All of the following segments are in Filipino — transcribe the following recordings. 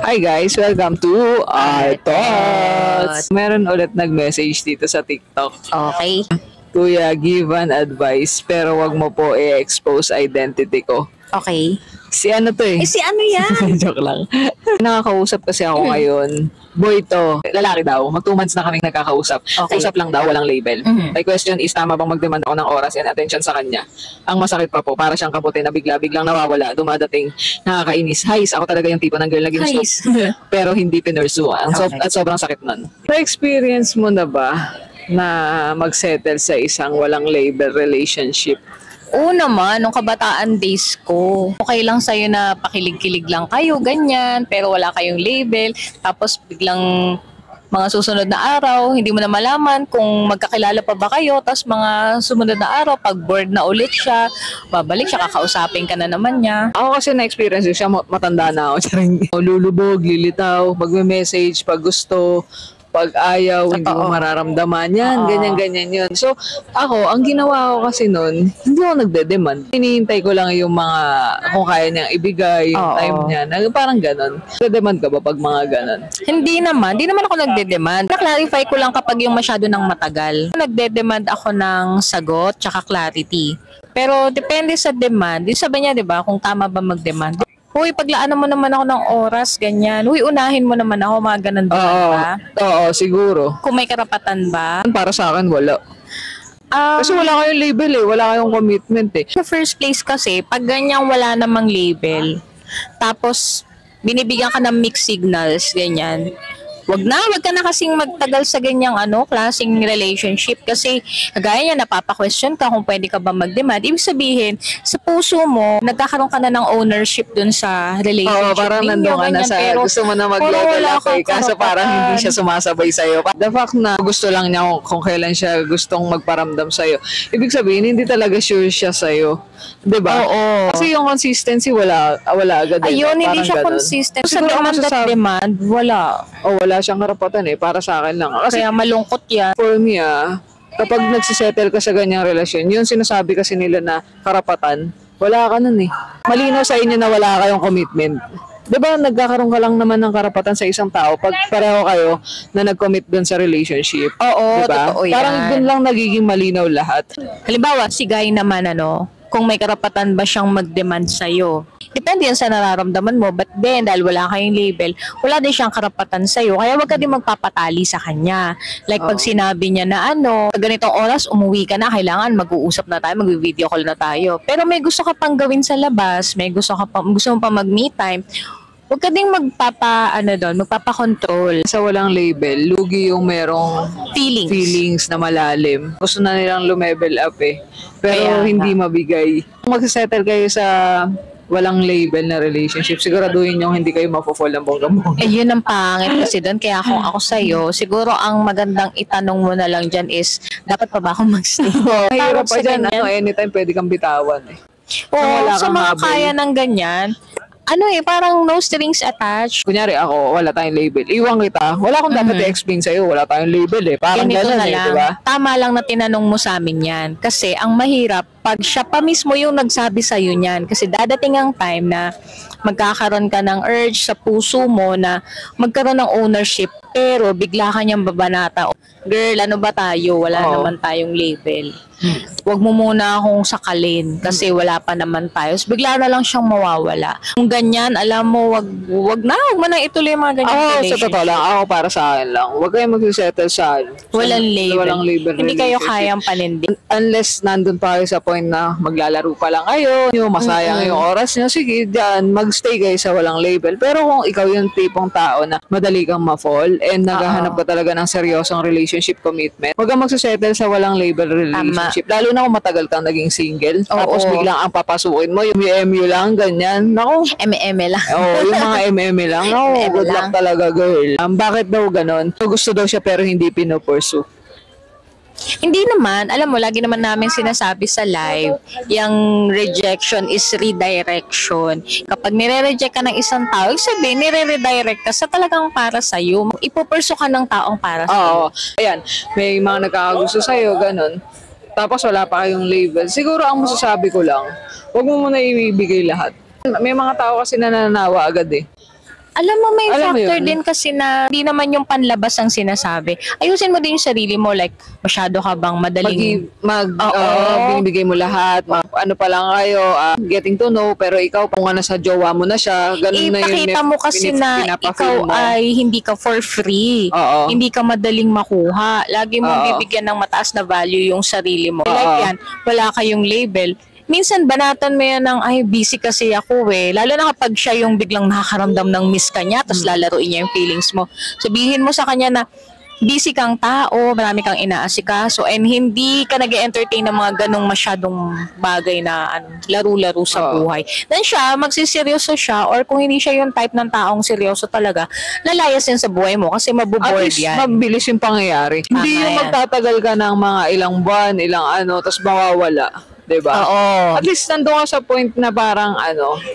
Hi guys, welcome to Our Our Thoughts! Meron ulit nag-message dito sa TikTok. Okay. Kuya, give an advice pero wag mo po i-expose identity ko. Okay. Si ano to eh? Si ano yan? Joke lang. Nakakausap kasi ako ngayon. Boy to, lalaki daw. Mag 2 months na kaming nagkakausap. Okay. Usap lang daw, walang label. My question is, tama bang mag-demand ako ng oras and attention sa kanya? Ang masakit pa po, para siyang kaputi na bigla-biglang nawawala, dumadating, nakakainis. Hais, ako talaga yung tipo ng girl na ginusto. Pero hindi pinursu. At sobrang sakit nun. Na-experience mo na ba na mag-settle sa isang walang label relationship? Oo naman, nung kabataan days ko. Okay lang sa'yo na pakilig-kilig lang kayo, ganyan, pero wala kayong label. Tapos biglang mga susunod na araw, hindi mo na malaman kung magkakilala pa ba kayo. Tapos mga sumunod na araw, pag bored na ulit siya, babalik siya, kakausapin ka na naman niya. Ako kasi na-experience siya, matanda na ako. Lulubog, lilitaw, magme-message, pag gusto, pag ayaw, hindi mo mararamdaman yan, ganyan-ganyan yun. So, ako, ang ginawa ko kasi nun, hindi ako nagde-demand. Hinihintay ko lang yung mga, kung kaya niyang ibigay, yung time niya, parang ganon. Nagde-demand ka ba pag mga ganon? Hindi naman ako nagde-demand. Na-clarify ko lang kapag yung masyado ng matagal. Nagde-demand ako ng sagot tsaka clarity. Pero depende sa demand. Yung sabi niya, di ba, kung tama ba mag-demand. Uy, paglaanan mo naman ako ng oras, ganyan. Uy, unahin mo naman ako, mga ganun ba? Oo, siguro. Kung may karapatan ba? Para sa akin, wala. Kasi wala kayong label eh, wala kayong commitment eh. Sa first place kasi, pag ganyan wala namang label, tapos binibigyan ka ng mixed signals, ganyan. Wag ka na kasing magtagal sa ganyang klaseng relationship kasi kagaya niya napapa-question ka kung pwede ka ba mag-demand. Ibig sabihin, sa puso mo, nagkakaroon ka na ng ownership dun sa relationship. Oo, parang nandun ka na sa gusto mo na mag-level up eh, kaso parang hindi siya sumasabay sa'yo. The fact na gusto lang niya kung kailan siya gustong magparamdam sa'yo, ibig sabihin, hindi talaga sure siya sa'yo. Diba? Oo. Kasi yung consistency, wala agad. Ayun, hindi siya consistent. Sa demand at demand, wala. Wala siyang karapatan eh, para sa akin lang. Kasi kaya malungkot yan. For me kapag nagsisettle ka sa ganyang relasyon, yun sinasabi kasi nila na karapatan, wala ka nun eh. Malinaw sa inyo na wala kayong commitment. Diba nagkakaroon ka lang naman ng karapatan sa isang tao pag pareho kayo na nag-commit dun sa relationship? Oo, diba? totoo yan. Parang dun lang nagiging malinaw lahat. Halimbawa, si Guy naman kung may karapatan ba siyang mag-demand sa'yo. Depende yan sa nararamdaman mo. But then, dahil wala kayong label, wala din siyang karapatan sa'yo. Kaya wag ka din magpapatali sa kanya. Like pag sinabi niya na ganitong oras, umuwi ka na, kailangan mag-uusap na tayo, mag-video call na tayo. Pero may gusto ka pang gawin sa labas, gusto mo pa mag-me time, huwag ka ding magpapa-control. Sa walang label, lugi yung merong feelings na malalim. Gusto na nilang lumevel up eh. Pero hindi mabigay. Kung magsasettle kayo sa walang label na relationship, siguraduhin yung hindi kayo mapofall ng bongga-bongga. Yun ang pangit kasi doon. Kaya kung ako sa'yo, siguro ang magandang itanong mo na lang dyan is, dapat pa ba akong mag-stay? Mahirap pa dyan. Anytime pwede kang bitawan eh. Oo, sa mga kaya ng ganyan, parang no strings attached. Kunyari ako, wala tayong label. Iwan kita. Wala akong dapat i-explain sa'yo. Wala tayong label eh. Parang gano'n eh, diba? Tama lang na tinanong mo sa amin yan. Kasi ang mahirap, pag siya pa mismo yung nagsabi sa'yo niyan. Kasi dadating ang time na magkakaroon ka ng urge sa puso mo na magkaroon ng ownership. Pero bigla ka niyang babanata. Girl, ano ba tayo? Wala naman tayong label. Huwag mo muna akong sakalin kasi wala pa naman tayo. So, bigla na lang siyang mawawala. Kung ganyan, alam mo, wag mo na ituloy yung mga ganyan relationship. Sa totoo lang, ako para sa akin lang. Huwag kayong magsisettle sa walang label. Hindi kayo kayang panindig. Unless nandun pa kayo sa point na maglalaro pa lang kayo, masayang yung oras nyo, sige, dyan, magstay kayo sa walang label. Pero kung ikaw yung tipong tao na madali kang ma-fall and naghahanap ka talaga ng seryosong relationship commitment, huwag kang magsisettle sa walang label relationship. Lalo na kung matagal kang naging single. Tapos biglang ang papasukin mo, yung MU lang, ganyan. Naku. MM lang. Yung mga MM lang. Naku, good luck talaga, girl. Bakit daw ganon? Gusto daw siya pero hindi pinopursue. Hindi naman. Alam mo, lagi naman namin sinasabi sa live, yung rejection is redirection. Kapag nire-reject ka ng isang tao, sabihin, nire-redirect ka sa talagang para sa'yo. Ipupursue ka ng taong para sa'yo. Ayan, may mga nagkakagusto sa'yo, ganon. Tapos wala pa kayong label. Siguro ang masasabi ko lang, huwag mo muna ibigay lahat. May mga tao kasi nananawa agad eh. Alam mo, may Alam mo factor yun? din kasi na hindi naman yung panlabas ang sinasabi. Ayusin mo din yung sarili mo, like, masyado ka bang madaling... Oo. Binibigay mo lahat, ano pa lang kayo, getting to know, pero ikaw, kung ano sa jowa mo na siya, ganun na yun. Ipakita mo kasi na ikaw ay hindi ka for free. Oo. Hindi ka madaling makuha. Lagi mong Oo. bibigyan ng mataas na value yung sarili mo. Oo. Like yan, wala kayong label. Minsan banatan mo yan ng, ay, busy kasi ako eh. Lalo na kapag siya yung biglang nakakaramdam ng miss ka niya, tapos lalaruin niya yung feelings mo. Sabihin mo sa kanya na, busy kang tao, marami kang inaasikaso, and hindi ka nag-entertain ng mga ganong masyadong bagay na laro-laro sa buhay. Then siya, magsiseryoso siya, or kung hindi siya yung type ng taong seryoso talaga, lalayas yan sa buhay mo kasi mabuboard At least, yan. mabilis yung pangyayari. Hindi yung yan. magtatagal ka ng mga ilang buwan, tapos mawawala. Diba? Oo. At least nandun ka sa point na parang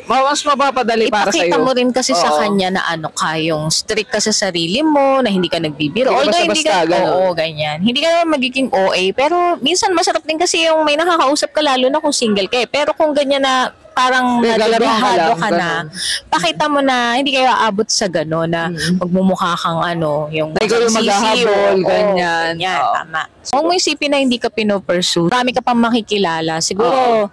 mas mapapadali para sa'yo. Ipakita mo rin kasi sa Oo. kanya na kayong strict ka sa sarili mo, na hindi ka nagbibiro. Hindi ka Although basta-basta, ganun. oo, ganyan. Hindi ka naman magiging OA, pero minsan masarap din kasi yung may nakakausap ka, lalo na kung single ka eh. Pero kung ganyan na parang nadabihado ka na, pakita mo na hindi kayo aabot sa gano'n na magmumukha kang yung Na ikaw yung maghahabol, ganyan. Oo. Tama. Huwag mo isipin na hindi ka pinopursue. Marami ka pang makikilala. Siguro,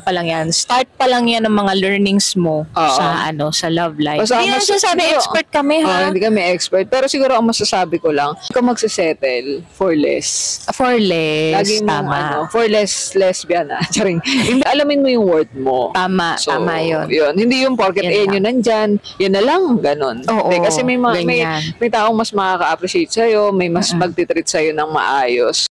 pa lang yan. Start pa lang yan ng mga learnings mo sa love life. Basta Hindi yan siguro, sasabi, expert kami ha. Hindi kami expert. Pero siguro ang masasabi ko lang, ikaw magsisettle for less. For less, Lagi mong, tama. for less lesbian Charing. Hindi, alamin mo yung worth mo. Tama, tama yun. Hindi yung porket Yan yun nandyan, yun na lang, ganun. Oo, Hindi, kasi may ganyan. taong mas makaka-appreciate sa'yo, may mas magtitreat sa'yo ng maayos.